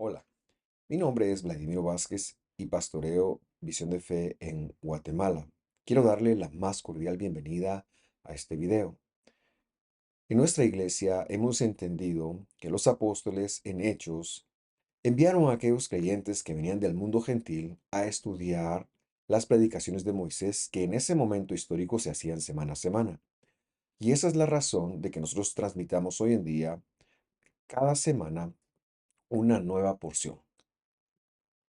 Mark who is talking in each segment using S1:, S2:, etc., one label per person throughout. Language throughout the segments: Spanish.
S1: Hola, mi nombre es Vladimiro Vázquez y pastoreo Visión de Fe en Guatemala. Quiero darle la más cordial bienvenida a este video. En nuestra iglesia hemos entendido que los apóstoles en Hechos enviaron a aquellos creyentes que venían del mundo gentil a estudiar las predicaciones de Moisés que en ese momento histórico se hacían semana a semana. Y esa es la razón de que nosotros transmitamos hoy en día cada semana una nueva porción.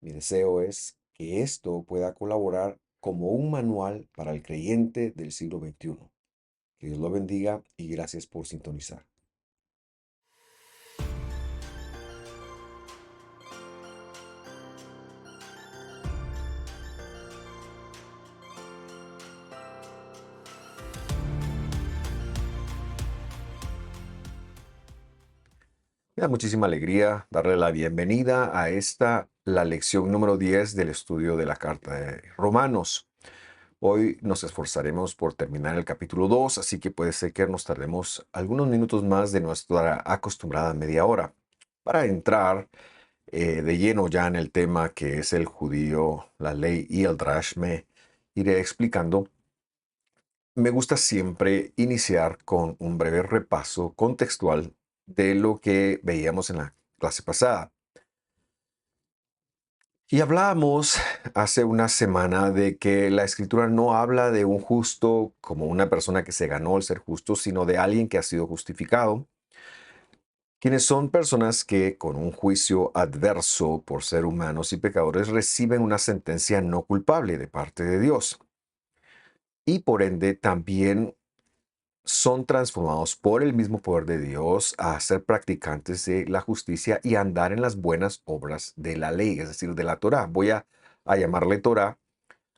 S1: Mi deseo es que esto pueda colaborar como un manual para el creyente del siglo XXI. Que Dios lo bendiga y gracias por sintonizar. Me da muchísima alegría darle la bienvenida a la lección número 10 del estudio de la carta de Romanos. Hoy nos esforzaremos por terminar el capítulo 2, así que puede ser que nos tardemos algunos minutos más de nuestra acostumbrada media hora para entrar de lleno ya en el tema que es el judío, la ley y el drash. Me iré explicando. Me gusta siempre iniciar con un breve repaso contextual de lo que veíamos en la clase pasada. Y hablábamos hace una semana de que la escritura no habla de un justo como una persona que se ganó el ser justo, sino de alguien que ha sido justificado, quienes son personas que con un juicio adverso por ser humanos y pecadores reciben una sentencia no culpable de parte de Dios y por ende también son transformados por el mismo poder de Dios a ser practicantes de la justicia y andar en las buenas obras de la ley, es decir, de la Torá. Voy a llamarle Torá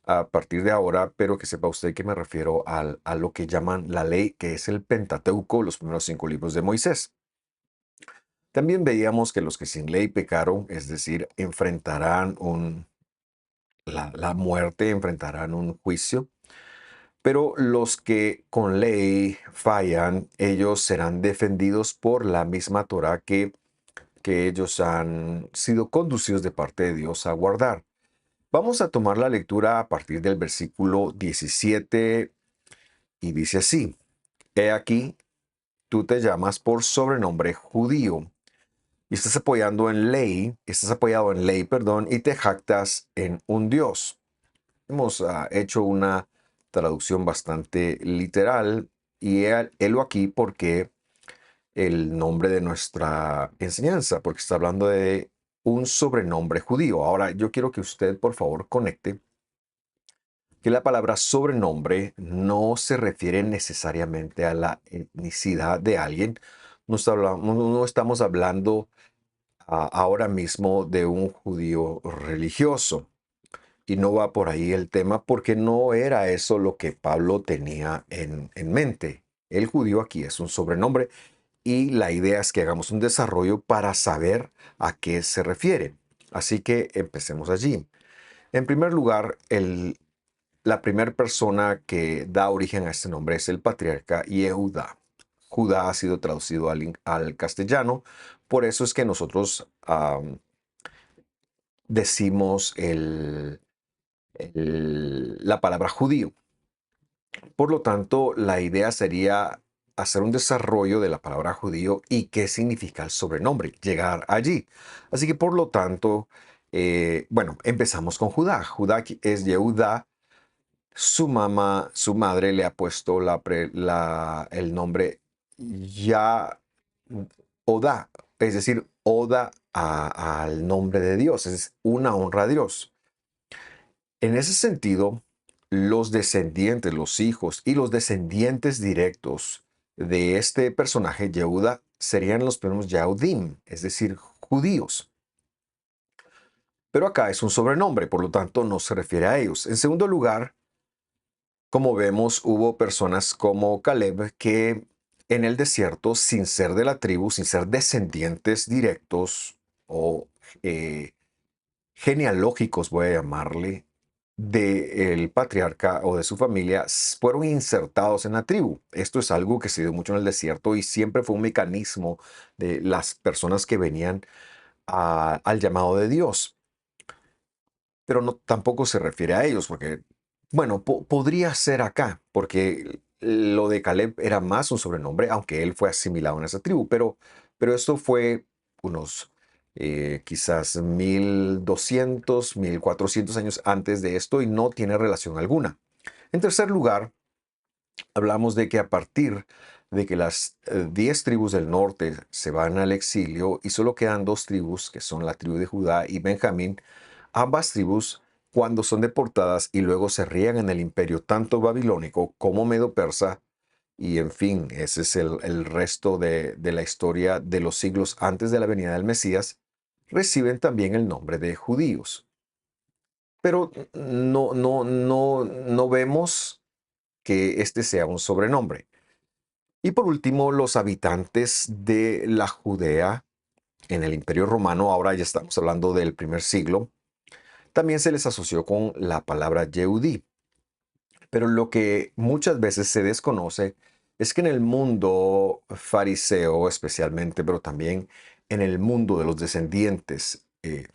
S1: a partir de ahora, pero que sepa usted que me refiero a lo que llaman la ley, que es el Pentateuco, los primeros 5 libros de Moisés. También veíamos que los que sin ley pecaron, es decir, enfrentarán la muerte, enfrentarán un juicio, pero los que con ley fallan, ellos serán defendidos por la misma Torah que ellos han sido conducidos de parte de Dios a guardar. Vamos a tomar la lectura a partir del versículo 17 y dice así: He aquí, tú te llamas por sobrenombre judío y estás apoyado en ley, perdón, y te jactas en un Dios. Hemos hecho una traducción bastante literal y helo aquí porque el nombre de nuestra enseñanza, porque está hablando de un sobrenombre judío. Ahora, yo quiero que usted, por favor, conecte que la palabra sobrenombre no se refiere necesariamente a la etnicidad de alguien. No estamos hablando ahora mismo de un judío religioso. Y no va por ahí el tema porque no era eso lo que Pablo tenía en mente. El judío aquí es un sobrenombre y la idea es que hagamos un desarrollo para saber a qué se refiere. Así que empecemos allí. En primer lugar, la primera persona que da origen a este nombre es el patriarca Yehuda. Judá ha sido traducido al castellano, por eso es que nosotros decimos la palabra judío. Por lo tanto, la idea sería hacer un desarrollo de la palabra judío y qué significa el sobrenombre, llegar allí. Así que, por lo tanto, bueno, empezamos con Judá. Judá es Yehuda. Su madre le ha puesto el nombre Ya Oda, es decir, Oda al nombre de Dios, es una honra a Dios. En ese sentido, los descendientes, los hijos y los descendientes directos de este personaje, Yehuda, serían los primeros Yahudim, es decir, judíos. Pero acá es un sobrenombre, por lo tanto no se refiere a ellos. En segundo lugar, como vemos, hubo personas como Caleb que en el desierto, sin ser de la tribu, sin ser descendientes directos o eh, genealógicos, voy a llamarle, del patriarca o de su familia, fueron insertados en la tribu. Esto es algo que se dio mucho en el desierto y siempre fue un mecanismo de las personas que venían al llamado de Dios. Pero no, tampoco se refiere a ellos, porque, bueno, podría ser acá, porque lo de Caleb era más un sobrenombre, aunque él fue asimilado en esa tribu, pero esto fue unos quizás 1200, 1400 años antes de esto y no tiene relación alguna. En tercer lugar, hablamos de que a partir de que las 10 tribus del norte se van al exilio y solo quedan dos tribus, que son la tribu de Judá y Benjamín, ambas tribus, cuando son deportadas y luego se rían en el imperio tanto babilónico como medo-persa, y en fin, ese es el resto de la historia de los siglos antes de la venida del Mesías, reciben también el nombre de judíos. Pero no vemos que este sea un sobrenombre. Y por último, los habitantes de la Judea en el Imperio Romano, ahora ya estamos hablando del primer siglo, también se les asoció con la palabra Yehudí. Pero lo que muchas veces se desconoce es que en el mundo fariseo especialmente, pero también en el mundo de los descendientes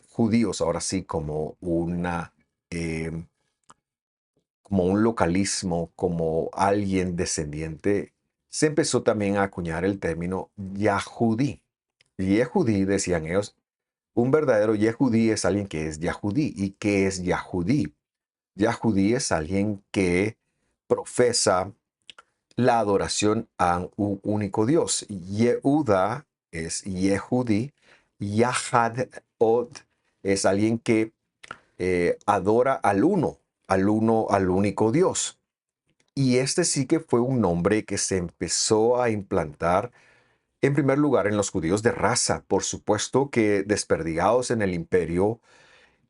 S1: judíos, ahora sí eh, como un localismo, como alguien descendiente, se empezó también a acuñar el término Yahudí. Yehudí, decían ellos, un verdadero Yehudí es alguien que es Yahudí. ¿Y qué es Yahudí? Yahudí es alguien que profesa la adoración a un único Dios. Yehuda es Yehudí. Yahad Od es alguien que adora al único Dios. Y este sí que fue un nombre que se empezó a implantar en primer lugar en los judíos de raza. Por supuesto que desperdigados en el imperio,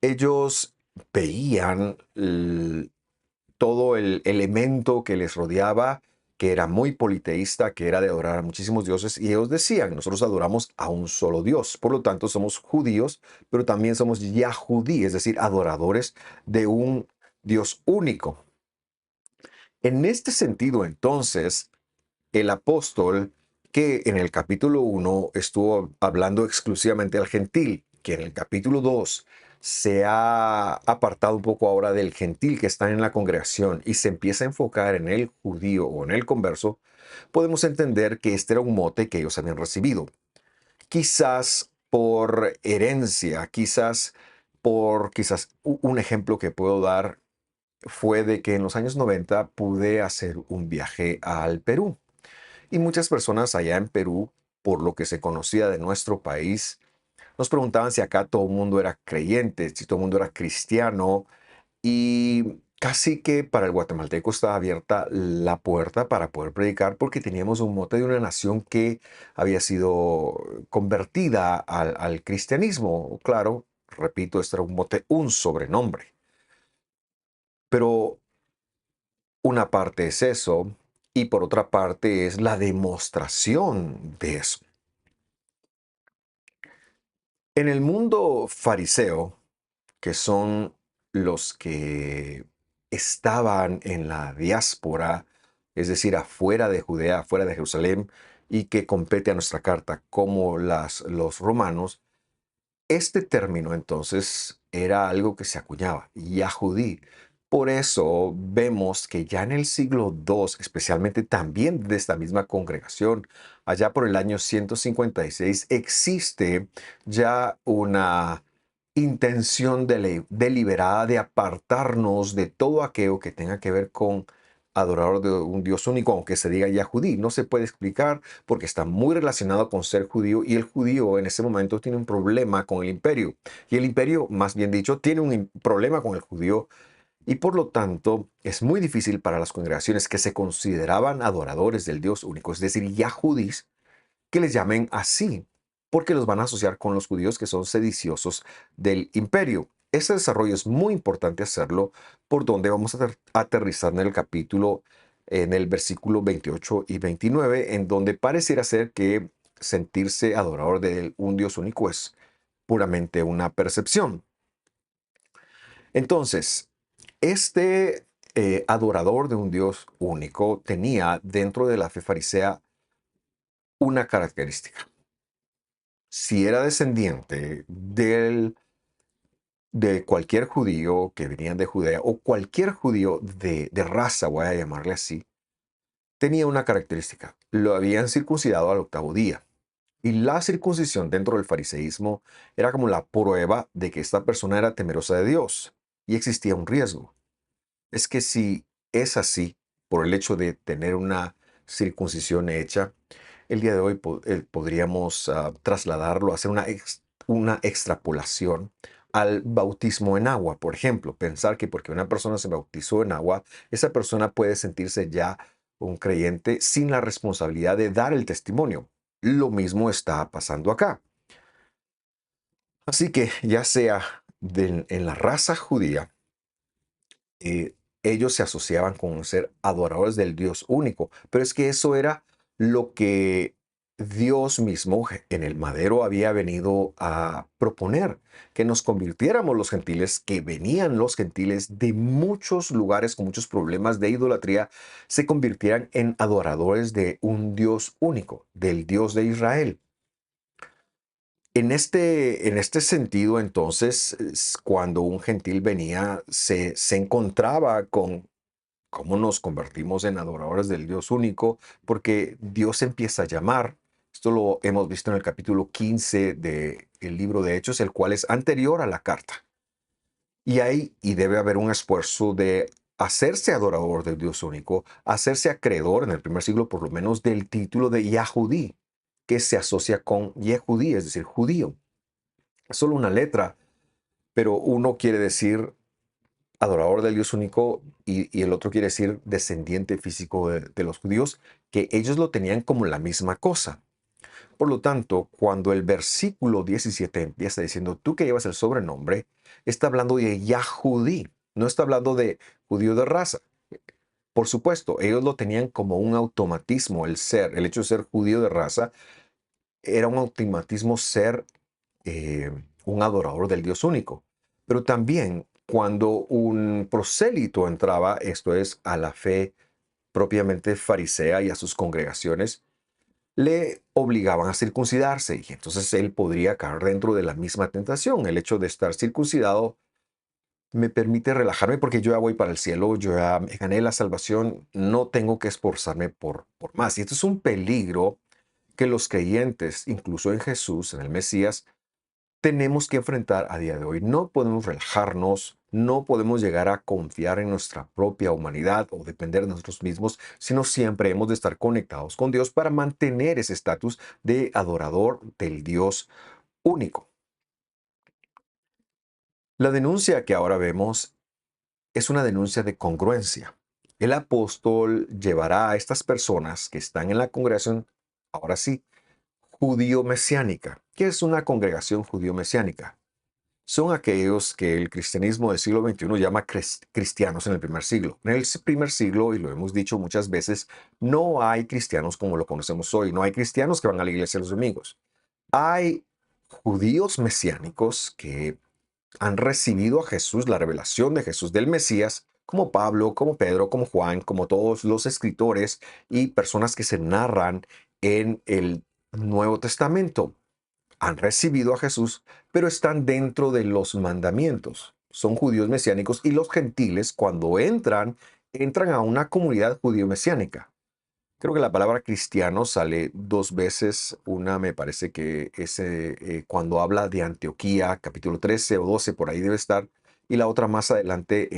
S1: ellos veían todo el elemento que les rodeaba, que era muy politeísta, que era de adorar a muchísimos dioses, y ellos decían, nosotros adoramos a un solo Dios, por lo tanto somos judíos, pero también somos yahudí, es decir, adoradores de un Dios único. En este sentido, entonces, el apóstol que en el capítulo 1 estuvo hablando exclusivamente al gentil, que en el capítulo 2 se ha apartado un poco ahora del gentil que está en la congregación y se empieza a enfocar en el judío o en el converso, podemos entender que este era un mote que ellos habían recibido. Quizás por herencia, quizás un ejemplo que puedo dar fue de que en los años 90 pude hacer un viaje al Perú. Y muchas personas allá en Perú, por lo que se conocía de nuestro país, nos preguntaban si acá todo el mundo era creyente, si todo el mundo era cristiano. Y casi que para el guatemalteco estaba abierta la puerta para poder predicar porque teníamos un mote de una nación que había sido convertida al cristianismo. Claro, repito, este era un mote, un sobrenombre. Pero una parte es eso y por otra parte es la demostración de eso. En el mundo fariseo, que son los que estaban en la diáspora, es decir, afuera de Judea, afuera de Jerusalén, y que compete a nuestra carta como los romanos, este término entonces era algo que se acuñaba, Yahudí. Por eso vemos que ya en el siglo II, especialmente también de esta misma congregación, allá por el año 156, existe ya una intención deliberada de apartarnos de todo aquello que tenga que ver con adorador de un Dios único, aunque se diga Yahudí. No se puede explicar porque está muy relacionado con ser judío y el judío en ese momento tiene un problema con el imperio. Y el imperio, más bien dicho, tiene un problema con el judío y por lo tanto es muy difícil para las congregaciones que se consideraban adoradores del Dios único, es decir, Yahudís, que les llamen así, porque los van a asociar con los judíos que son sediciosos del imperio. Ese desarrollo es muy importante hacerlo, por donde vamos a aterrizar en el capítulo, en el versículo 28 y 29, en donde pareciera ser que sentirse adorador de un Dios único es puramente una percepción. Entonces, este adorador de un Dios único tenía dentro de la fe farisea una característica. si era descendiente de cualquier judío que venían de Judea o cualquier judío de raza, voy a llamarle así, tenía una característica. Lo habían circuncidado al octavo día. Y la circuncisión dentro del fariseísmo era como la prueba de que esta persona era temerosa de Dios y existía un riesgo. Es que si es así, por el hecho de tener una circuncisión hecha, el día de hoy podríamos trasladarlo, hacer una extrapolación al bautismo en agua. Por ejemplo, pensar que porque una persona se bautizó en agua, esa persona puede sentirse ya un creyente sin la responsabilidad de dar el testimonio. Lo mismo está pasando acá. Así que ya sea en la raza judía, eh, ellos se asociaban con ser adoradores del Dios único, pero es que eso era lo que Dios mismo en el madero había venido a proponer, que nos convirtiéramos los gentiles, que venían los gentiles de muchos lugares con muchos problemas de idolatría, se convirtieran en adoradores de un Dios único, del Dios de Israel. En este sentido, entonces, cuando un gentil venía, se encontraba con cómo nos convertimos en adoradores del Dios único, porque Dios empieza a llamar. Esto lo hemos visto en el capítulo 15 del libro de Hechos, el cual es anterior a la carta. Y debe haber un esfuerzo de hacerse adorador del Dios único, hacerse acreedor en el primer siglo por lo menos del título de Yahudí, que se asocia con Yehudí, es decir, judío. Es solo una letra, pero uno quiere decir adorador del Dios único y el otro quiere decir descendiente físico de los judíos, que ellos lo tenían como la misma cosa. Por lo tanto, cuando el versículo 17 empieza diciendo, tú que llevas el sobrenombre, está hablando de Yahudí, no está hablando de judío de raza. Por supuesto, ellos lo tenían como un automatismo, el hecho de ser judío de raza, era un automatismo ser eh, un adorador del Dios único. Pero también cuando un prosélito entraba, esto es, a la fe propiamente farisea y a sus congregaciones, le obligaban a circuncidarse y entonces él podría caer dentro de la misma tentación. El hecho de estar circuncidado me permite relajarme porque yo ya voy para el cielo, yo ya me gané la salvación, no tengo que esforzarme por más. Y esto es un peligro que los creyentes, incluso en Jesús, en el Mesías, tenemos que enfrentar a día de hoy. No podemos relajarnos, no podemos llegar a confiar en nuestra propia humanidad o depender de nosotros mismos, sino siempre hemos de estar conectados con Dios para mantener ese estatus de adorador del Dios único. La denuncia que ahora vemos es una denuncia de congruencia. El apóstol llevará a estas personas que están en la congregación, ahora sí, judío-mesiánica. ¿Qué es una congregación judío-mesiánica? Son aquellos que el cristianismo del siglo XXI llama cristianos en el primer siglo. En el primer siglo, y lo hemos dicho muchas veces, no hay cristianos como lo conocemos hoy. No hay cristianos que van a la iglesia los domingos. Hay judíos mesiánicos que han recibido a Jesús, la revelación de Jesús del Mesías, como Pablo, como Pedro, como Juan, como todos los escritores y personas que se narran en el Nuevo Testamento. Han recibido a Jesús, pero están dentro de los mandamientos. Son judíos mesiánicos y los gentiles cuando entran a una comunidad judío-mesiánica. Creo que la palabra cristiano sale dos veces. Una me parece que es cuando habla de Antioquía, capítulo 13 o 12, por ahí debe estar. Y la otra más adelante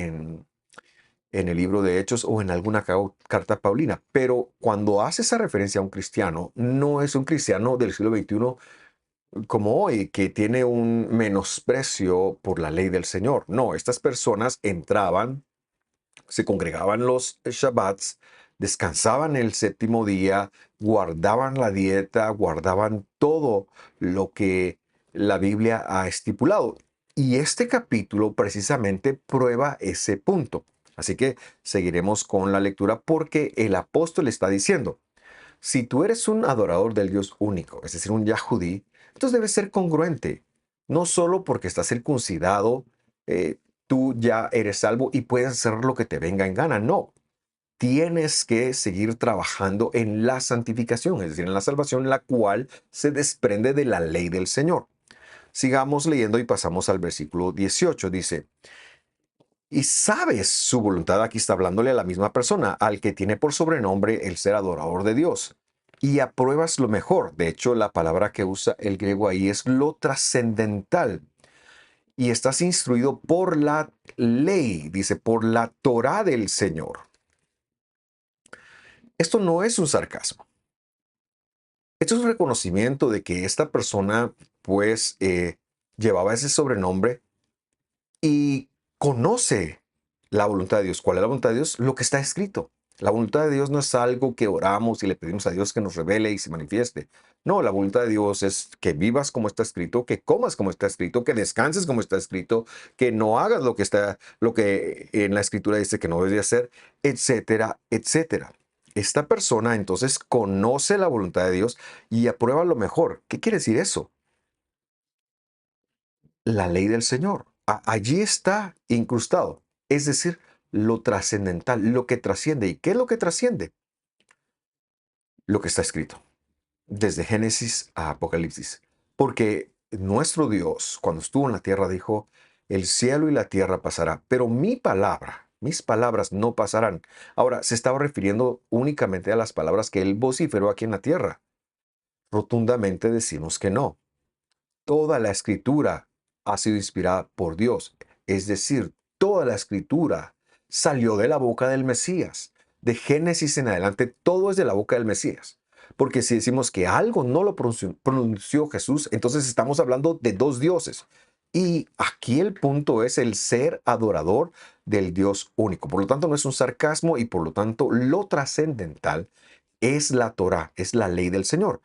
S1: en el libro de Hechos o en alguna carta paulina. Pero cuando hace esa referencia a un cristiano, no es un cristiano del siglo XXI como hoy, que tiene un menosprecio por la ley del Señor. No, estas personas entraban, se congregaban los Shabbats, descansaban el séptimo día, guardaban la dieta, guardaban todo lo que la Biblia ha estipulado. Y este capítulo precisamente prueba ese punto. Así que seguiremos con la lectura porque el apóstol está diciendo, si tú eres un adorador del Dios único, es decir, un Yahudí, entonces debes ser congruente. No solo porque estás circuncidado, tú ya eres salvo y puedes hacer lo que te venga en gana. No. tienes que seguir trabajando en la santificación, es decir, en la salvación, la cual se desprende de la ley del Señor. Sigamos leyendo y pasamos al versículo 18. Dice, y sabes su voluntad, aquí está hablándole a la misma persona, al que tiene por sobrenombre el ser adorador de Dios. Y apruebas lo mejor. De hecho, la palabra que usa el griego ahí es lo trascendental. Y estás instruido por la ley, dice, por la Torá del Señor. Esto no es un sarcasmo. Esto es un reconocimiento de que esta persona, pues, llevaba ese sobrenombre y conoce la voluntad de Dios. ¿Cuál es la voluntad de Dios? Lo que está escrito. La voluntad de Dios no es algo que oramos y le pedimos a Dios que nos revele y se manifieste. No, la voluntad de Dios es que vivas como está escrito, que comas como está escrito, que descanses como está escrito, que no hagas lo que en la escritura dice que no debes de hacer, etcétera, etcétera. Esta persona entonces conoce la voluntad de Dios y aprueba lo mejor. ¿Qué quiere decir eso? La ley del Señor. Allí está incrustado. Es decir, lo trascendental, lo que trasciende. ¿Y qué es lo que trasciende? Lo que está escrito, desde Génesis a Apocalipsis. Porque nuestro Dios, cuando estuvo en la tierra, dijo, el cielo y la tierra pasará, pero mi palabra, mis palabras no pasarán. Ahora, se estaba refiriendo únicamente a las palabras que él vociferó aquí en la tierra. Rotundamente decimos que no. Toda la escritura ha sido inspirada por Dios. Es decir, toda la escritura salió de la boca del Mesías. De Génesis en adelante, todo es de la boca del Mesías. Porque si decimos que algo no lo pronunció Jesús, entonces estamos hablando de dos dioses. Y aquí el punto es el ser adorador del Dios único. Por lo tanto, no es un sarcasmo y por lo tanto lo trascendental es la Torá, es la ley del Señor.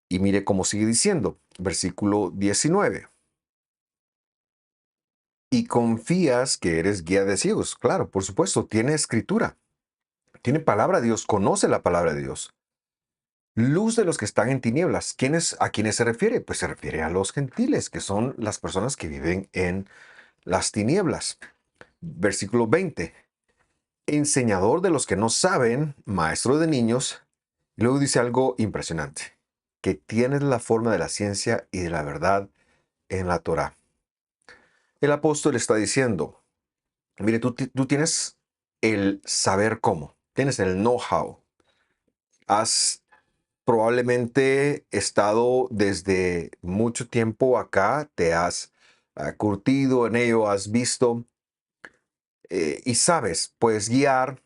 S1: Y mire cómo sigue diciendo, versículo 19. Y confías que eres guía de ciegos. Claro, por supuesto, tiene escritura, tiene palabra de Dios, conoce la palabra de Dios. Luz de los que están en tinieblas. ¿A quiénes se refiere? Pues se refiere a los gentiles, que son las personas que viven en las tinieblas. Versículo 20. Enseñador de los que no saben, maestro de niños. Y luego dice algo impresionante, que tienes la forma de la ciencia y de la verdad en la Torá. El apóstol está diciendo, mire, tú tienes el saber cómo, tienes el know-how. Has probablemente estado desde mucho tiempo acá, te has curtido en ello, has visto y sabes, puedes guiar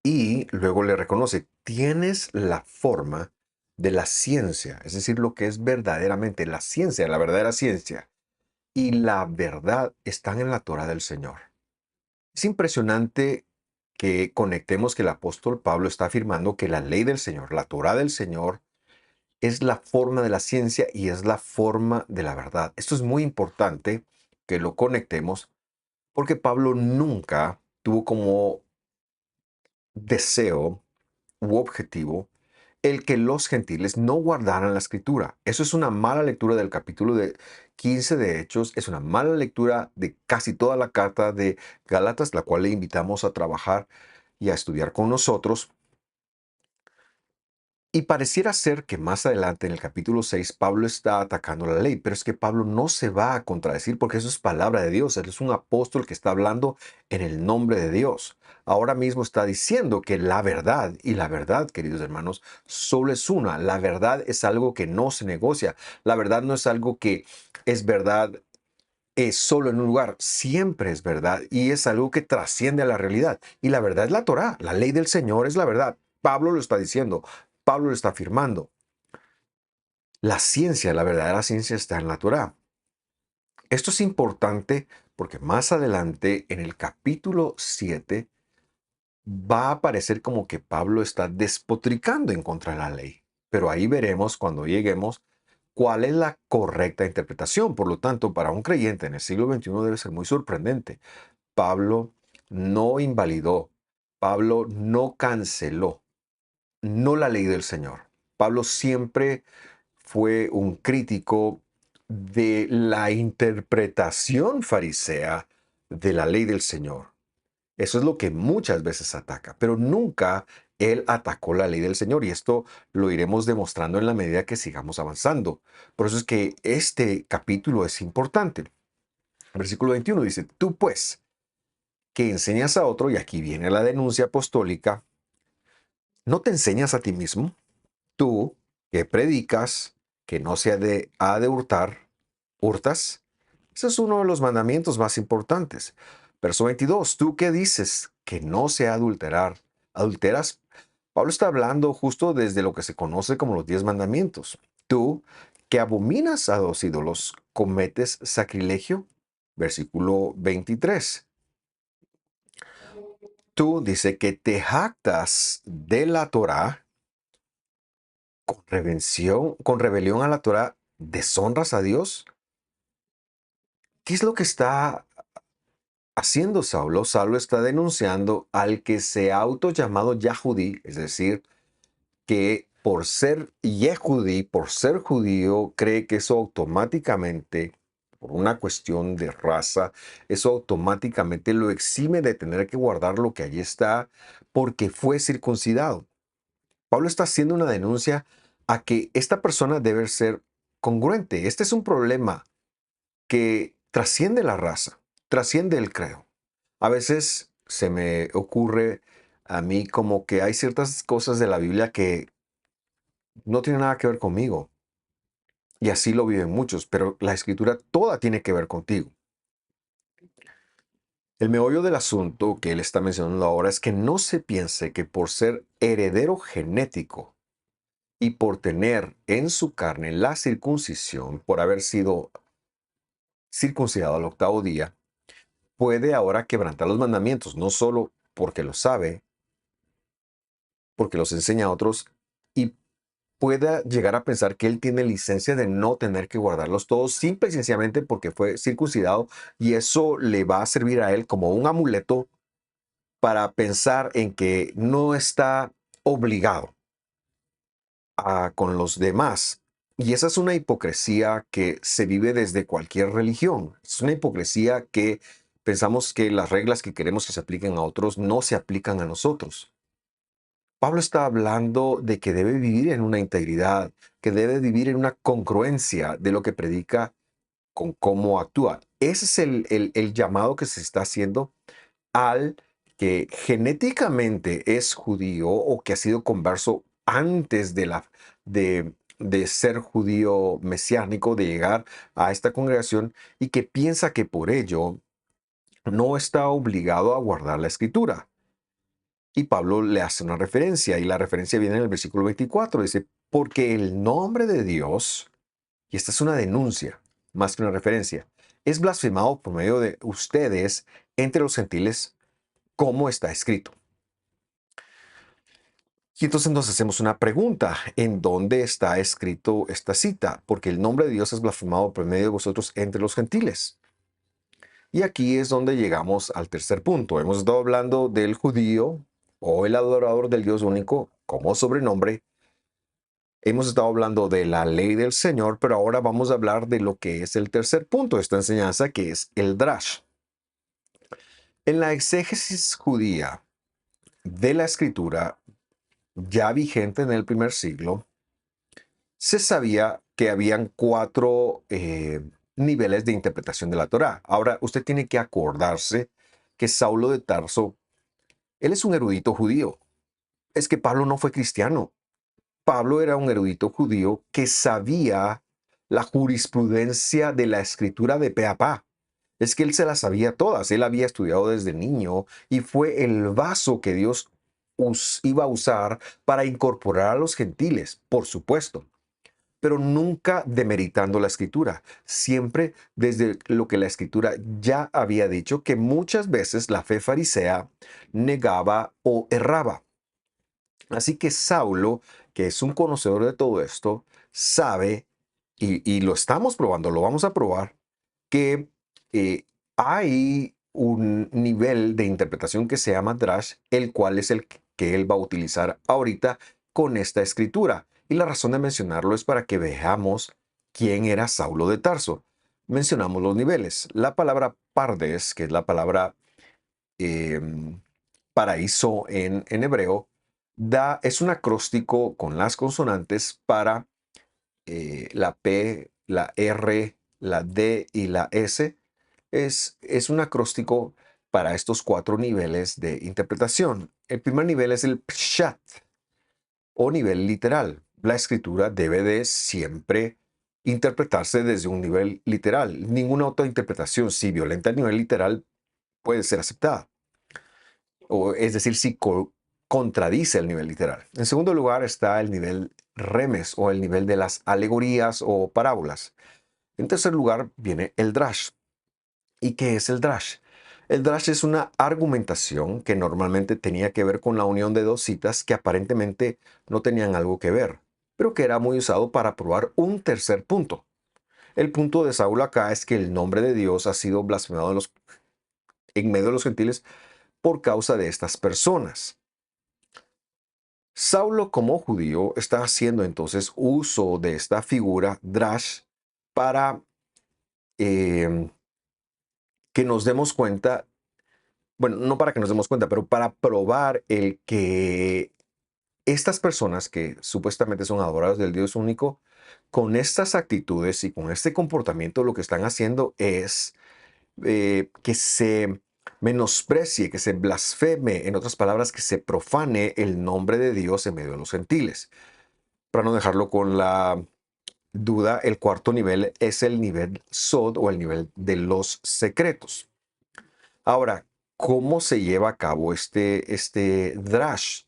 S1: y luego le reconoce, tienes la forma de la ciencia, es decir, lo que es verdaderamente la ciencia, la verdadera ciencia. Y la verdad están en la Torah del Señor. Es impresionante que conectemos que el apóstol Pablo está afirmando que la ley del Señor, la Torá del Señor, es la forma de la ciencia y es la forma de la verdad. Esto es muy importante que lo conectemos porque Pablo nunca tuvo como deseo u objetivo el que los gentiles no guardaran la escritura. Eso es una mala lectura del capítulo 15 de Hechos, es una mala lectura de casi toda la carta de Gálatas, la cual le invitamos a trabajar y a estudiar con nosotros. Y pareciera ser que más adelante en el capítulo 6 Pablo está atacando la ley, pero es que Pablo no se va a contradecir porque eso es palabra de Dios. Él es un apóstol que está hablando en el nombre de Dios. Ahora mismo está diciendo que la verdad, y la verdad, queridos hermanos, solo es una. La verdad es algo que no se negocia. La verdad no es algo que es verdad solo en un lugar. Siempre es verdad y es algo que trasciende a la realidad. Y la verdad es la Torá. La ley del Señor es la verdad. Pablo lo está diciendo. Pablo lo está afirmando. La ciencia, la verdadera ciencia está en la Torá. Esto es importante porque más adelante, en el capítulo 7, va a aparecer como que Pablo está despotricando en contra de la ley. Pero ahí veremos cuando lleguemos cuál es la correcta interpretación. Por lo tanto, para un creyente en el siglo XXI debe ser muy sorprendente. Pablo no invalidó, Pablo no canceló, no la ley del Señor. Pablo siempre fue un crítico de la interpretación farisea de la ley del Señor. Eso es lo que muchas veces ataca, pero nunca él atacó la ley del Señor y esto lo iremos demostrando en la medida que sigamos avanzando. Por eso es que este capítulo es importante. Versículo 21 dice, tú pues, que enseñas a otro, y aquí viene la denuncia apostólica, ¿no te enseñas a ti mismo? Tú, que predicas que no ha de hurtar, ¿hurtas? Ese es uno de los mandamientos más importantes. Verso 22, tú que dices que no se ha de adulterar, ¿adulteras? Pablo está hablando justo desde lo que se conoce como los 10 mandamientos. Tú que abominas a los ídolos, ¿cometes sacrilegio? Versículo 23. Tú dice que te jactas de la Torá, con rebelión a la Torá, ¿deshonras a Dios? ¿Qué es lo que está haciendo Saulo? Saulo está denunciando al que se ha auto llamado Yahudí, es decir, que por ser Yehudí, por ser judío, cree que eso automáticamente, por una cuestión de raza, eso automáticamente lo exime de tener que guardar lo que allí está porque fue circuncidado. Pablo está haciendo una denuncia a que esta persona debe ser congruente. Este es un problema que trasciende la raza, trasciende el credo. A veces se me ocurre a mí como que hay ciertas cosas de la Biblia que no tienen nada que ver conmigo. Y así lo viven muchos, pero la escritura toda tiene que ver contigo. El meollo del asunto que él está mencionando ahora es que no se piense que por ser heredero genético y por tener en su carne la circuncisión, por haber sido circuncidado al octavo día, puede ahora quebrantar los mandamientos, no solo porque lo sabe, porque los enseña a otros, y pueda llegar a pensar que él tiene licencia de no tener que guardarlos todos, simple y sencillamente porque fue circuncidado, y eso le va a servir a él como un amuleto para pensar en que no está obligado con los demás. Y esa es una hipocresía que se vive desde cualquier religión. Es una hipocresía que pensamos que las reglas que queremos que se apliquen a otros no se aplican a nosotros. Pablo está hablando de que debe vivir en una integridad, que debe vivir en una congruencia de lo que predica con cómo actúa. Ese es el llamado que se está haciendo al que genéticamente es judío o que ha sido converso antes de ser judío mesiánico, de llegar a esta congregación y que piensa que por ello no está obligado a guardar la escritura. Y Pablo le hace una referencia, y la referencia viene en el versículo 24. Dice, porque el nombre de Dios, y esta es una denuncia, más que una referencia, es blasfemado por medio de ustedes entre los gentiles, como está escrito. Y entonces nos hacemos una pregunta, ¿en dónde está escrito esta cita? Porque el nombre de Dios es blasfemado por medio de vosotros entre los gentiles. Y aquí es donde llegamos al tercer punto. Hemos estado hablando del judío o el adorador del Dios único como sobrenombre. Hemos estado hablando de la ley del Señor, pero ahora vamos a hablar de lo que es el tercer punto de esta enseñanza, que es el drash. En la exégesis judía de la escritura, ya vigente en el primer siglo, se sabía que habían cuatro niveles de interpretación de la Torá. Ahora, usted tiene que acordarse que Saulo de Tarso, él es un erudito judío. Es que Pablo no fue cristiano. Pablo era un erudito judío que sabía la jurisprudencia de la escritura de pe a pa. Es que él se las sabía todas. Él había estudiado desde niño y fue el vaso que Dios iba a usar para incorporar a los gentiles, por supuesto, pero nunca demeritando la escritura, siempre desde lo que la escritura ya había dicho, que muchas veces la fe farisea negaba o erraba. Así que Saulo, que es un conocedor de todo esto, sabe, y lo estamos probando, lo vamos a probar, que hay un nivel de interpretación que se llama drash, el cual es el que él va a utilizar ahorita con esta escritura. Y la razón de mencionarlo es para que veamos quién era Saulo de Tarso. Mencionamos los niveles. La palabra pardes, que es la palabra em, paraíso en hebreo, es un acróstico con las consonantes para la P, la R, la D y la S. Es un acróstico para estos cuatro niveles de interpretación. El primer nivel es el pshat o nivel literal. La escritura debe de siempre interpretarse desde un nivel literal. Ninguna otra interpretación, si violenta el nivel literal, puede ser aceptada. O, es decir, si contradice el nivel literal. En segundo lugar está el nivel remes o el nivel de las alegorías o parábolas. En tercer lugar viene el drash. ¿Y qué es el drash? El drash es una argumentación que normalmente tenía que ver con la unión de dos citas que aparentemente no tenían algo que ver, pero que era muy usado para probar un tercer punto. El punto de Saulo acá es que el nombre de Dios ha sido blasfemado en medio de los gentiles por causa de estas personas. Saulo, como judío, está haciendo entonces uso de esta figura drash para eh, que nos demos cuenta, bueno, no para que nos demos cuenta, pero para probar el que estas personas que supuestamente son adoradores del Dios único, con estas actitudes y con este comportamiento, lo que están haciendo es que se menosprecie, que se blasfeme, en otras palabras, que se profane el nombre de Dios en medio de los gentiles. Para no dejarlo con la duda, el cuarto nivel es el nivel Sod o el nivel de los secretos. Ahora, ¿cómo se lleva a cabo este drash?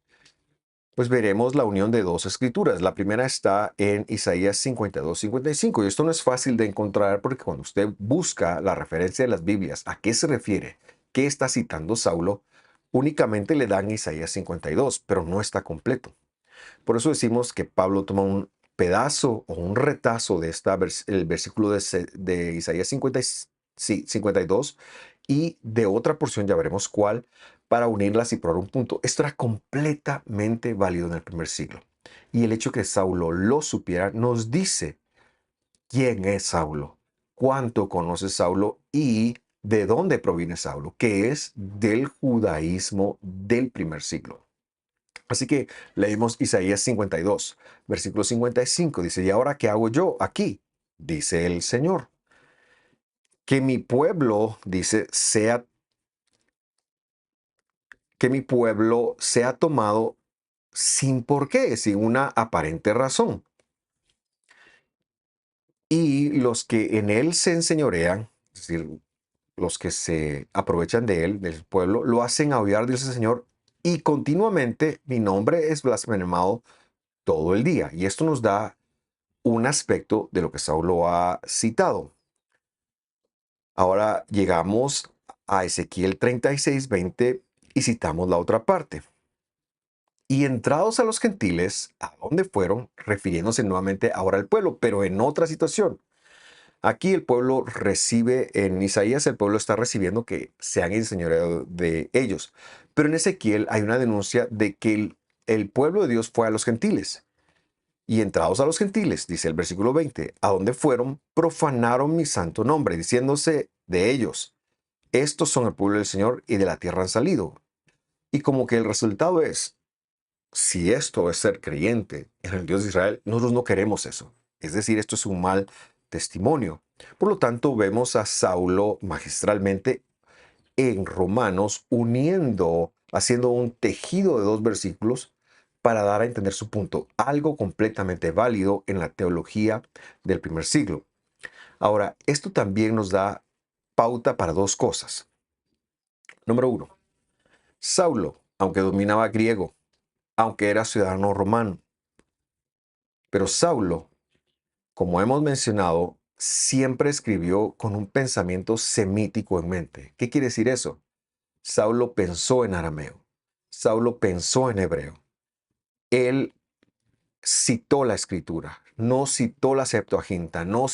S1: Pues veremos la unión de dos escrituras. La primera está en Isaías 52-55 y esto no es fácil de encontrar porque cuando usted busca la referencia de las Biblias, ¿a qué se refiere? ¿Qué está citando Saulo? Únicamente le dan Isaías 52, pero no está completo. Por eso decimos que Pablo toma un pedazo o un retazo de el versículo de Isaías 50 sí, 52 y de otra porción, ya veremos cuál, para unirlas y probar un punto. Esto era completamente válido en el primer siglo. Y el hecho que Saulo lo supiera nos dice quién es Saulo, cuánto conoce Saulo y de dónde proviene Saulo, que es del judaísmo del primer siglo. Así que leímos Isaías 52, versículo 55. Dice, ¿y ahora qué hago yo aquí? Dice el Señor. Que mi pueblo, dice, que mi pueblo sea tomado sin por qué, sin una aparente razón. Y los que en él se enseñorean, es decir, los que se aprovechan de él, del pueblo, lo hacen aullar, dice el Señor, y continuamente mi nombre es blasfemado todo el día. Y esto nos da un aspecto de lo que Saulo ha citado. Ahora llegamos a Ezequiel 36:20 y citamos la otra parte. Y entrados a los gentiles, ¿a dónde fueron? Refiriéndose nuevamente ahora al pueblo, pero en otra situación. Aquí el pueblo recibe, en Isaías el pueblo está recibiendo que se han enseñoreado de ellos. Pero en Ezequiel hay una denuncia de que el pueblo de Dios fue a los gentiles. Y entrados a los gentiles, dice el versículo 20, a donde fueron, profanaron mi santo nombre, diciéndose de ellos, estos son el pueblo del Señor y de la tierra han salido. Y como que el resultado es, si esto es ser creyente en el Dios de Israel, nosotros no queremos eso. Es decir, esto es un mal testimonio. Por lo tanto, vemos a Saulo magistralmente en Romanos uniendo, haciendo un tejido de dos versículos para dar a entender su punto, algo completamente válido en la teología del primer siglo. Ahora, esto también nos da pauta para dos cosas. Número uno, Saulo, aunque dominaba griego, aunque era ciudadano romano, pero Saulo, como hemos mencionado, siempre escribió con un pensamiento semítico en mente. ¿Qué quiere decir eso? Saulo pensó en arameo. Saulo pensó en hebreo. Él citó la escritura, no citó la Septuaginta, no.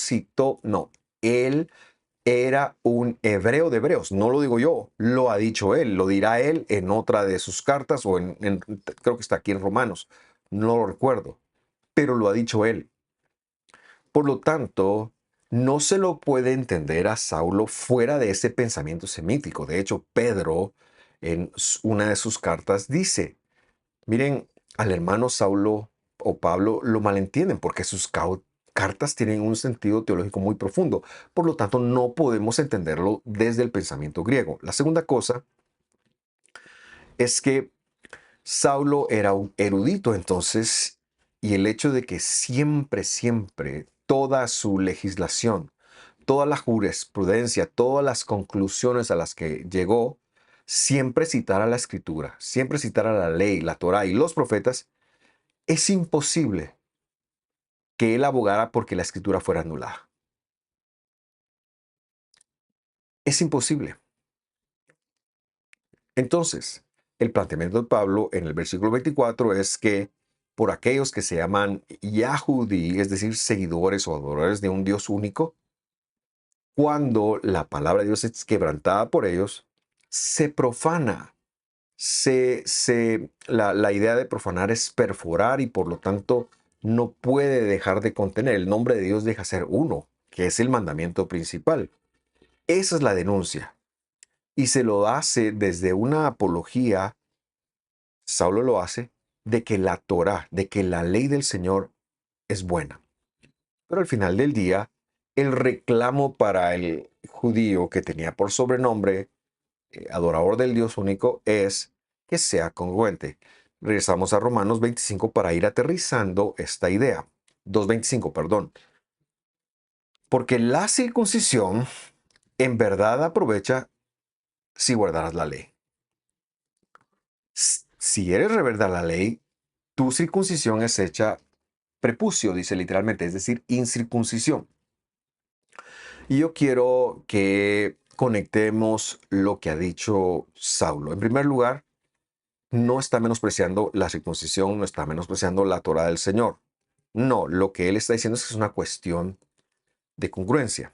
S1: Él era un hebreo de hebreos, no lo digo yo, lo ha dicho él, lo dirá él en otra de sus cartas o creo que está aquí en Romanos, no lo recuerdo, pero lo ha dicho él. Por lo tanto, no se lo puede entender a Saulo fuera de ese pensamiento semítico. De hecho, Pedro en una de sus cartas dice, miren, al hermano Saulo o Pablo lo malentienden porque sus cartas tienen un sentido teológico muy profundo. Por lo tanto, no podemos entenderlo desde el pensamiento griego. La segunda cosa es que Saulo era un erudito entonces, y el hecho de que siempre, toda su legislación, toda la jurisprudencia, todas las conclusiones a las que llegó, siempre citara la escritura, siempre citara la ley, la Torá y los profetas, es imposible que él abogara porque la escritura fuera anulada. Es imposible. Entonces, el planteamiento de Pablo en el versículo 24 es que por aquellos que se llaman Yahudí, es decir, seguidores o adoradores de un Dios único, cuando la palabra de Dios es quebrantada por ellos, se profana. La idea de profanar es perforar y por lo tanto no puede dejar de contener. El nombre de Dios deja ser uno, que es el mandamiento principal. Esa es la denuncia. Y se lo hace desde una apología, Saulo lo hace, de que la Torá, de que la ley del Señor es buena. Pero al final del día, el reclamo para el judío que tenía por sobrenombre adorador del Dios único es que sea congruente. Regresamos a Romanos 25 para ir aterrizando esta idea. 2:25, perdón. Porque la circuncisión en verdad aprovecha si guardaras la ley. Si eres rebelde a la ley, tu circuncisión es hecha prepucio, dice literalmente, es decir, incircuncisión. Y yo quiero que conectemos lo que ha dicho Saulo. En primer lugar, no está menospreciando la circuncisión, no está menospreciando la Torá del Señor. No, lo que él está diciendo es que es una cuestión de congruencia.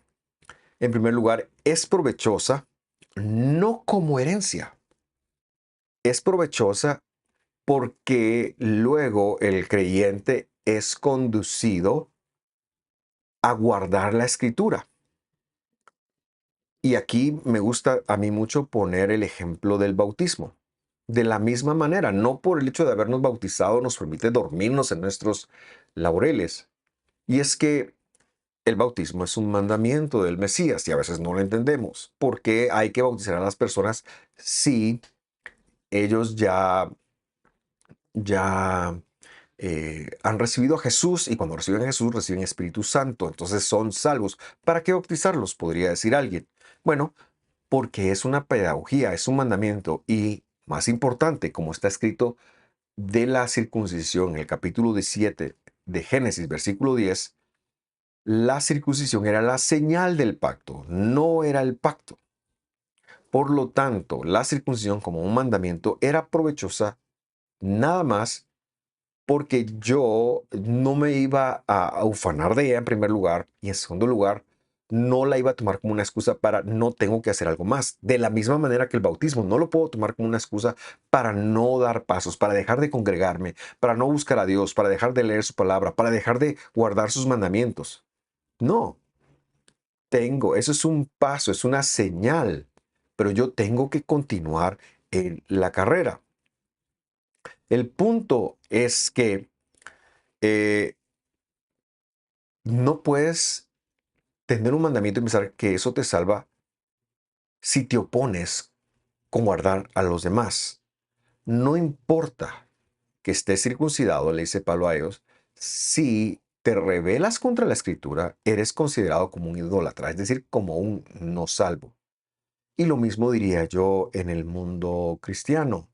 S1: En primer lugar, es provechosa no como herencia. Es provechosa porque luego el creyente es conducido a guardar la escritura. Y aquí me gusta a mí mucho poner el ejemplo del bautismo. De la misma manera, no por el hecho de habernos bautizado nos permite dormirnos en nuestros laureles. Y es que el bautismo es un mandamiento del Mesías y a veces no lo entendemos. ¿Por qué hay que bautizar a las personas si ellos ya han recibido a Jesús y cuando reciben a Jesús reciben Espíritu Santo? Entonces son salvos. ¿Para qué bautizarlos? Podría decir alguien. Bueno, porque es una pedagogía, es un mandamiento y, más importante, como está escrito de la circuncisión en el capítulo 17 de Génesis, versículo 10, la circuncisión era la señal del pacto, no era el pacto. Por lo tanto, la circuncisión como un mandamiento era provechosa nada más porque yo no me iba a ufanar de ella en primer lugar y en segundo lugar no la iba a tomar como una excusa para no tengo que hacer algo más. De la misma manera que el bautismo no lo puedo tomar como una excusa para no dar pasos, para dejar de congregarme, para no buscar a Dios, para dejar de leer su palabra, para dejar de guardar sus mandamientos. No, eso es un paso, es una señal, pero yo tengo que continuar en la carrera. El punto es que eh, no puedes tener un mandamiento y pensar que eso te salva si te opones con guardar a los demás. No importa que estés circuncidado, le dice Pablo a ellos, si te rebelas contra la escritura, eres considerado como un idólatra, es decir, como un no salvo. Y lo mismo diría yo en el mundo cristiano.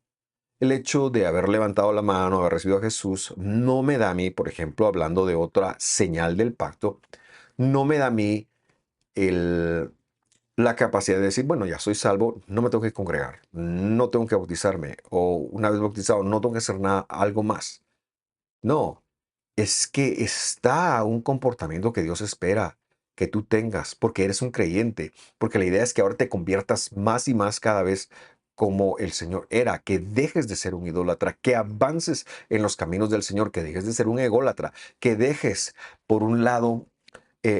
S1: El hecho de haber levantado la mano, haber recibido a Jesús, no me da a mí, por ejemplo, hablando de otra señal del pacto, no me da a mí el, la capacidad de decir, bueno, ya soy salvo, no me tengo que congregar, no tengo que bautizarme, o una vez bautizado, no tengo que hacer nada, algo más. No, es que está un comportamiento que Dios espera que tú tengas, porque eres un creyente, porque la idea es que ahora te conviertas más y más cada vez como el Señor era, que dejes de ser un idólatra, que avances en los caminos del Señor, que dejes de ser un ególatra, que dejes, por un lado,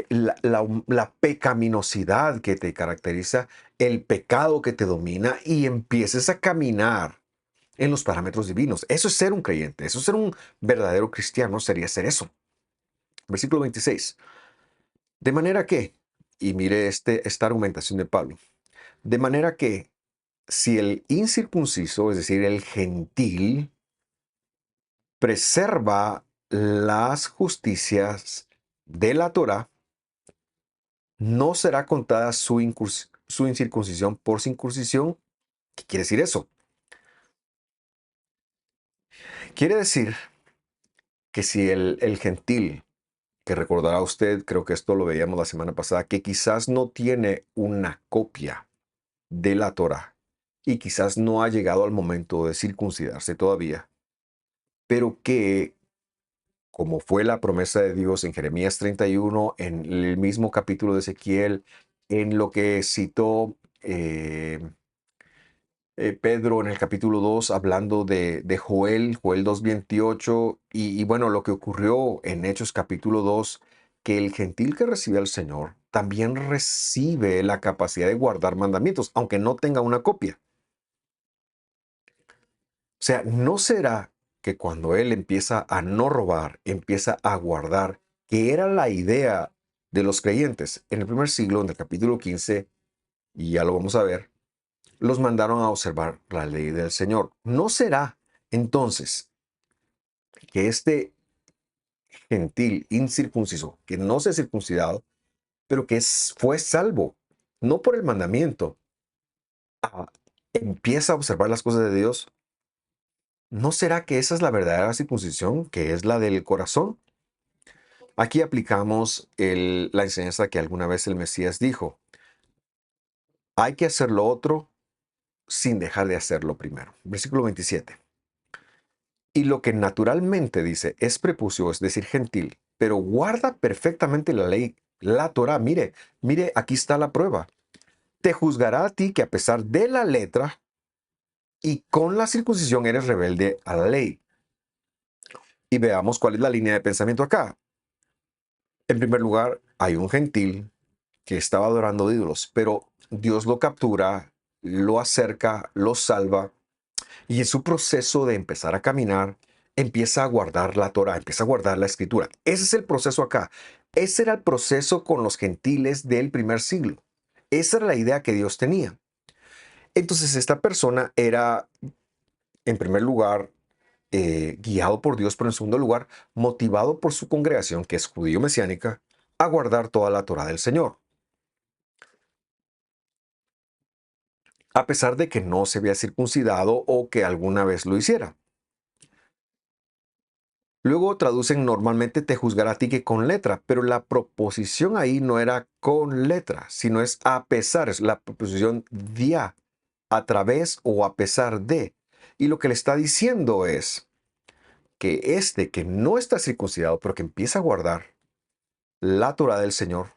S1: la pecaminosidad que te caracteriza, el pecado que te domina y empieces a caminar en los parámetros divinos. Eso es ser un creyente, eso es ser un verdadero cristiano, sería ser eso. Versículo 26. De manera que, y mire esta argumentación de Pablo, de manera que si el incircunciso, es decir, el gentil, preserva las justicias de la Torá, no será contada su incircuncisión por circuncisión. ¿Qué quiere decir eso? Quiere decir que si el gentil, que recordará usted, creo que esto lo veíamos la semana pasada, que quizás no tiene una copia de la Torá y quizás no ha llegado al momento de circuncidarse todavía, pero que, como fue la promesa de Dios en Jeremías 31, en el mismo capítulo de Ezequiel, en lo que citó Pedro en el capítulo 2 hablando de Joel 2:28, y bueno, lo que ocurrió en Hechos capítulo 2, que el gentil que recibe al Señor también recibe la capacidad de guardar mandamientos, aunque no tenga una copia. O sea, ¿no será que cuando él empieza a no robar, empieza a guardar, que era la idea de los creyentes en el primer siglo, en el capítulo 15, y ya lo vamos a ver, los mandaron a observar la ley del Señor? ¿No será entonces que este gentil incircunciso, que no se ha circuncidado, pero que fue salvo, no por el mandamiento, ah, empieza a observar las cosas de Dios? ¿No será que esa es la verdadera circuncisión, que es la del corazón? Aquí aplicamos la enseñanza que alguna vez el Mesías dijo: hay que hacer lo otro sin dejar de hacerlo primero. Versículo 27. Y lo que naturalmente dice es prepucio, es decir, gentil, pero guarda perfectamente la ley, la Torá. Mire, aquí está la prueba. Te juzgará a ti que a pesar de la letra y con la circuncisión eres rebelde a la ley. Y veamos cuál es la línea de pensamiento acá. En primer lugar, hay un gentil que estaba adorando ídolos, pero Dios lo captura, lo acerca, lo salva, y en su proceso de empezar a caminar, empieza a guardar la Torah, empieza a guardar la escritura. Ese es el proceso acá. Ese era el proceso con los gentiles del primer siglo. Esa era la idea que Dios tenía. Entonces esta persona era, en primer lugar, guiado por Dios, pero en segundo lugar, motivado por su congregación, que es judío mesiánica, a guardar toda la Torah del Señor, a pesar de que no se había circuncidado o que alguna vez lo hiciera. Luego traducen normalmente te juzgará a ti que con letra, pero la proposición ahí no era con letra, sino es a pesar, es la proposición dia, a través o a pesar de. Y lo que le está diciendo es que este que no está circuncidado, pero que empieza a guardar la Torah del Señor,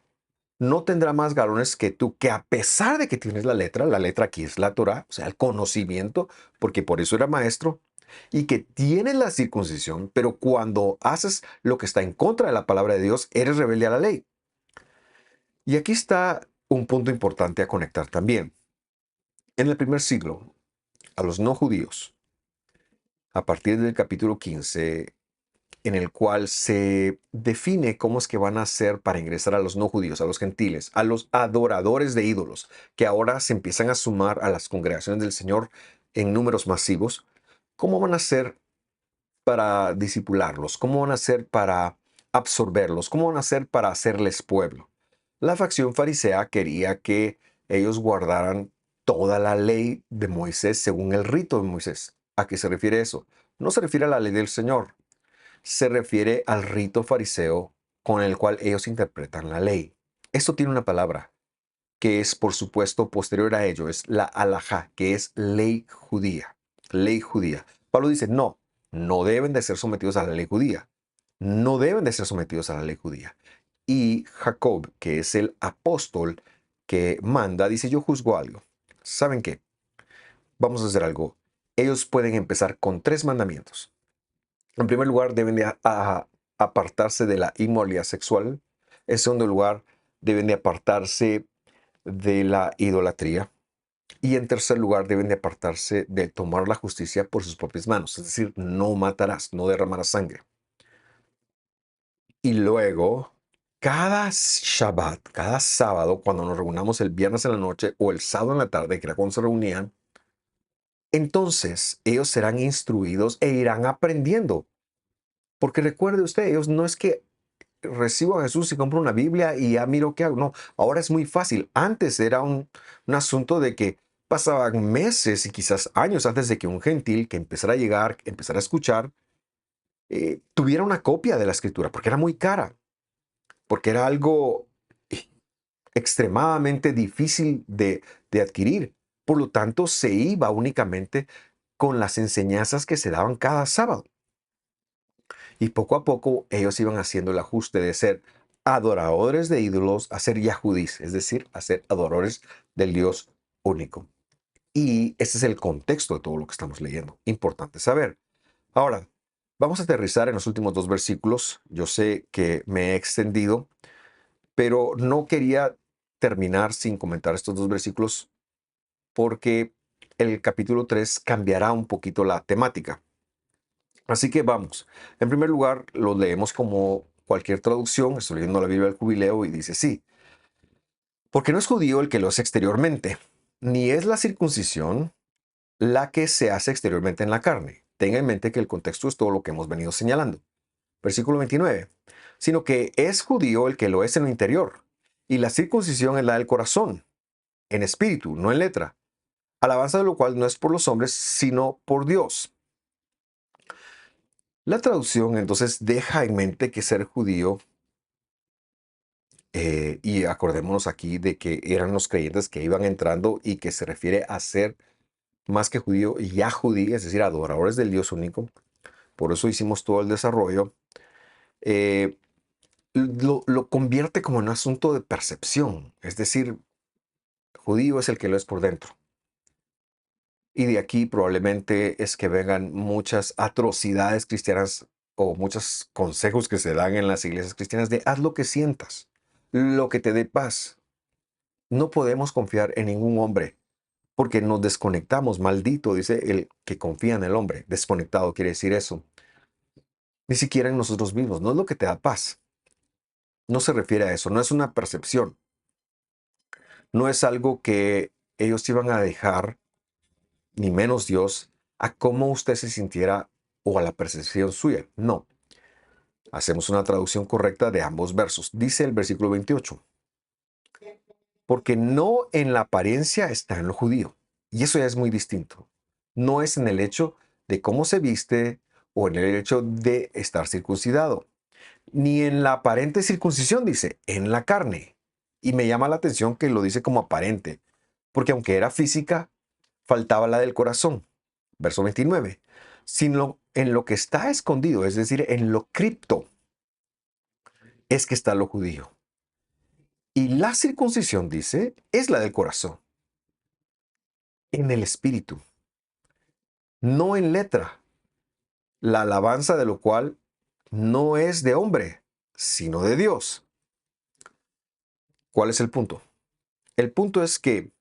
S1: no tendrá más galones que tú, que a pesar de que tienes la letra aquí es la Torah, o sea, el conocimiento, porque por eso era maestro, y que tienes la circuncisión, pero cuando haces lo que está en contra de la palabra de Dios, eres rebelde a la ley. Y aquí está un punto importante a conectar también. En el primer siglo, a los no judíos, a partir del capítulo 15, en el cual se define cómo es que van a hacer para ingresar a los no judíos, a los gentiles, a los adoradores de ídolos, que ahora se empiezan a sumar a las congregaciones del Señor en números masivos. ¿Cómo van a hacer para disipularlos? ¿Cómo van a hacer para absorberlos? ¿Cómo van a hacer para hacerles pueblo? La facción farisea quería que ellos guardaran toda la ley de Moisés según el rito de Moisés. ¿A qué se refiere eso? No se refiere a la ley del Señor, se refiere al rito fariseo con el cual ellos interpretan la ley. Esto tiene una palabra que es, por supuesto, posterior a ello, es la halajá, que es ley judía. Ley judía. Pablo dice, no, no deben de ser sometidos a la ley judía. No deben de ser sometidos a la ley judía. Y Jacob, que es el apóstol que manda, dice, yo juzgo algo. ¿Saben qué? Vamos a hacer algo. Ellos pueden empezar con 3 mandamientos. En primer lugar, deben de apartarse de la inmoralidad sexual. En segundo lugar, deben de apartarse de la idolatría. Y en tercer lugar, deben de apartarse de tomar la justicia por sus propias manos. Es decir, no matarás, no derramarás sangre. Y luego, cada Shabbat, cada sábado, cuando nos reunamos el viernes en la noche o el sábado en la tarde, que era cuando se reunían, entonces ellos serán instruidos e irán aprendiendo. Porque recuerde usted, ellos no es que recibo a Jesús y compro una Biblia y ya miro qué hago. No, ahora es muy fácil. Antes era un asunto de que pasaban meses y quizás años antes de que un gentil que empezara a llegar, empezara a escuchar, tuviera una copia de la escritura, porque era muy cara, porque era algo extremadamente difícil de adquirir. Por lo tanto, se iba únicamente con las enseñanzas que se daban cada sábado. Y poco a poco ellos iban haciendo el ajuste de ser adoradores de ídolos a ser yahudís, es decir, a ser adoradores del Dios único. Y ese es el contexto de todo lo que estamos leyendo. Importante saber. Ahora, vamos a aterrizar en los últimos dos versículos. Yo sé que me he extendido, pero no quería terminar sin comentar estos dos versículos porque el capítulo 3 cambiará un poquito la temática. Así que vamos. En primer lugar, lo leemos como cualquier traducción. Estoy leyendo la Biblia del Jubileo y dice sí. Porque no es judío el que lo es exteriormente, ni es la circuncisión la que se hace exteriormente en la carne. Tenga en mente que el contexto es todo lo que hemos venido señalando. Versículo 29. Sino que es judío el que lo es en lo interior, y la circuncisión es la del corazón, en espíritu, no en letra. Alabanza de lo cual no es por los hombres, sino por Dios. La traducción entonces deja en mente que ser judío, y acordémonos aquí de que eran los creyentes que iban entrando y que se refiere a ser más que judío, ya judí, es decir, adoradores del Dios único. Por eso hicimos todo el desarrollo. eh, lo convierte como en un asunto de percepción. Es decir, judío es el que lo es por dentro. Y de aquí probablemente es que vengan muchas atrocidades cristianas o muchos consejos que se dan en las iglesias cristianas de haz lo que sientas, lo que te dé paz. No podemos confiar en ningún hombre porque nos desconectamos. Maldito, dice el que confía en el hombre. Desconectado quiere decir eso. Ni siquiera en nosotros mismos. No es lo que te da paz. No se refiere a eso. No es una percepción. No es algo que ellos iban a dejar, ni menos Dios, a cómo usted se sintiera o a la percepción suya. No. Hacemos una traducción correcta de ambos versos. Dice el versículo 28. Porque no en la apariencia está en lo judío. Y eso ya es muy distinto. No es en el hecho de cómo se viste o en el hecho de estar circuncidado. Ni en la aparente circuncisión, dice, en la carne. Y me llama la atención que lo dice como aparente, porque aunque era física, faltaba la del corazón. Verso 29. Sino en lo que está escondido, es decir, en lo cripto, es que está lo judío. Y la circuncisión, dice, es la del corazón, en el espíritu, no en letra, la alabanza de lo cual no es de hombre, sino de Dios. ¿Cuál es el punto? El punto es que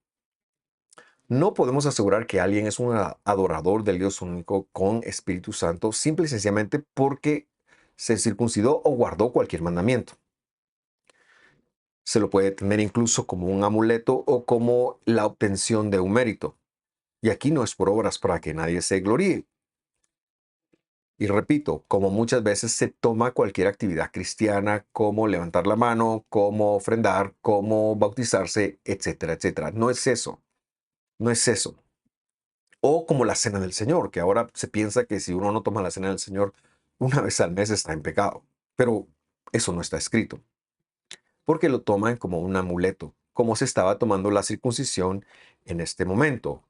S1: no podemos asegurar que alguien es un adorador del Dios único con Espíritu Santo simple y sencillamente porque se circuncidó o guardó cualquier mandamiento. Se lo puede tener incluso como un amuleto o como la obtención de un mérito. Y aquí no es por obras para que nadie se gloríe. Y repito, como muchas veces se toma cualquier actividad cristiana como levantar la mano, como ofrendar, como bautizarse, etcétera, etcétera. No es eso. No es eso. O como la cena del Señor, que ahora se piensa que si uno no toma la cena del Señor una vez al mes está en pecado. Pero eso no está escrito. Porque lo toman como un amuleto, como se estaba tomando la circuncisión en este momento.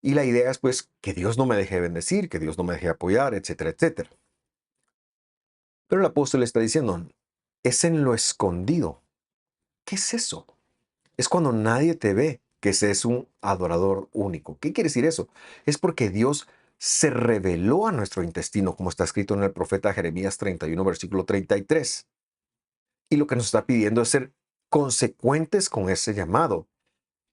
S1: Y la idea es pues que Dios no me deje bendecir, que Dios no me deje apoyar, etcétera, etcétera. Pero el apóstol está diciendo, es en lo escondido. ¿Qué es eso? Es cuando nadie te ve que ese es un adorador único. ¿Qué quiere decir eso? Es porque Dios se reveló a nuestro intestino, como está escrito en el profeta Jeremías 31, versículo 33. Y lo que nos está pidiendo es ser consecuentes con ese llamado.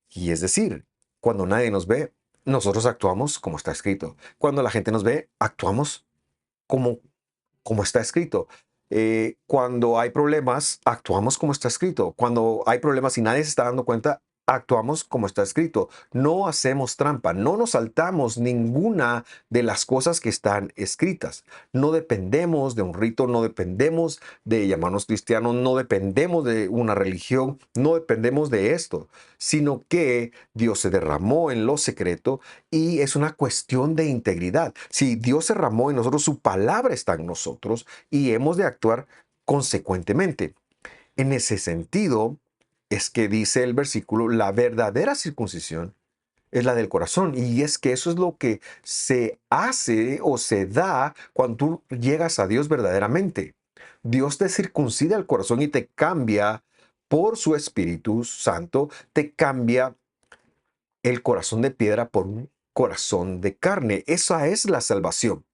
S1: Y es decir, cuando nadie nos ve, nosotros actuamos como está escrito. Cuando la gente nos ve, actuamos como, como está escrito. Cuando hay problemas, actuamos como está escrito. Cuando hay problemas y nadie se está dando cuenta, actuamos como está escrito. No hacemos trampa, no nos saltamos ninguna de las cosas que están escritas. No dependemos de un rito, no dependemos de llamarnos cristianos, no dependemos de una religión, no dependemos de esto, sino que Dios se derramó en lo secreto y es una cuestión de integridad. Si Dios se derramó en nosotros, su palabra está en nosotros y hemos de actuar consecuentemente. En ese sentido, es que dice el versículo, la verdadera circuncisión es la del corazón. Y es que eso es lo que se hace o se da cuando tú llegas a Dios verdaderamente. Dios te circuncida el corazón y te cambia por su Espíritu Santo, te cambia el corazón de piedra por un corazón de carne. Esa es la salvación.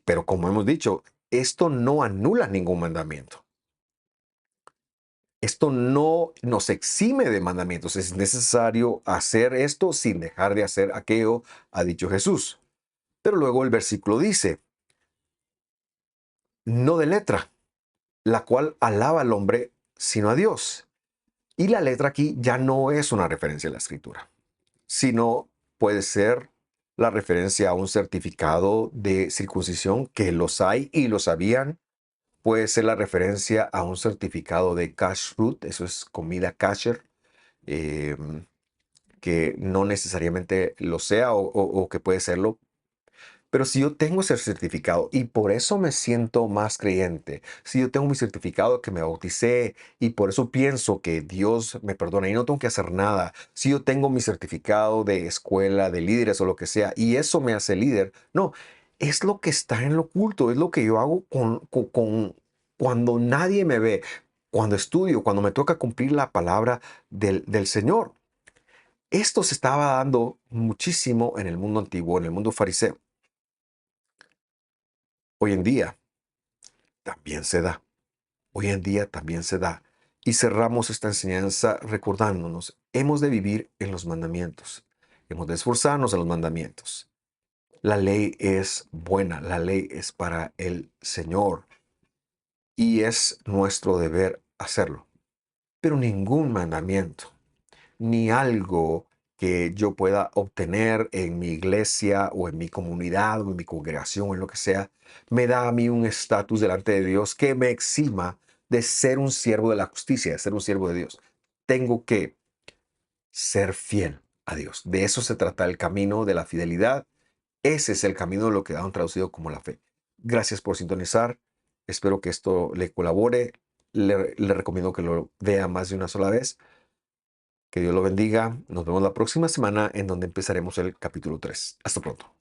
S1: Pero como hemos dicho, esto no anula ningún mandamiento. Esto no nos exime de mandamientos. Es necesario hacer esto sin dejar de hacer aquello, ha dicho Jesús. Pero luego el versículo dice, no de letra, la cual alaba al hombre, sino a Dios. Y la letra aquí ya no es una referencia a la escritura, sino puede ser la referencia a un certificado de circuncisión, que los hay y los habían. Puede ser la referencia a un certificado de kashrut, eso es comida kasher, eh, que no necesariamente lo sea o que puede serlo. Pero si yo tengo ese certificado y por eso me siento más creyente, si yo tengo mi certificado que me bauticé y por eso pienso que Dios me perdona y no tengo que hacer nada, si yo tengo mi certificado de escuela, de líderes o lo que sea, y eso me hace líder, no, es lo que está en lo oculto, es lo que yo hago cuando nadie me ve, cuando estudio, cuando me toca cumplir la palabra del Señor. Esto se estaba dando muchísimo en el mundo antiguo, en el mundo fariseo. Hoy en día también se da. Hoy en día también se da. Y cerramos esta enseñanza recordándonos, hemos de vivir en los mandamientos. Hemos de esforzarnos en los mandamientos. La ley es buena, la ley es para el Señor y es nuestro deber hacerlo. Pero ningún mandamiento, ni algo que yo pueda obtener en mi iglesia o en mi comunidad o en mi congregación o en lo que sea, me da a mí un estatus delante de Dios que me exima de ser un siervo de la justicia, de ser un siervo de Dios. Tengo que ser fiel a Dios. De eso se trata el camino de la fidelidad. Ese es el camino de lo que han traducido como la fe. Gracias por sintonizar. Espero que esto le colabore. Le recomiendo que lo vea más de una sola vez. Que Dios lo bendiga. Nos vemos la próxima semana en donde empezaremos el capítulo 3. Hasta pronto.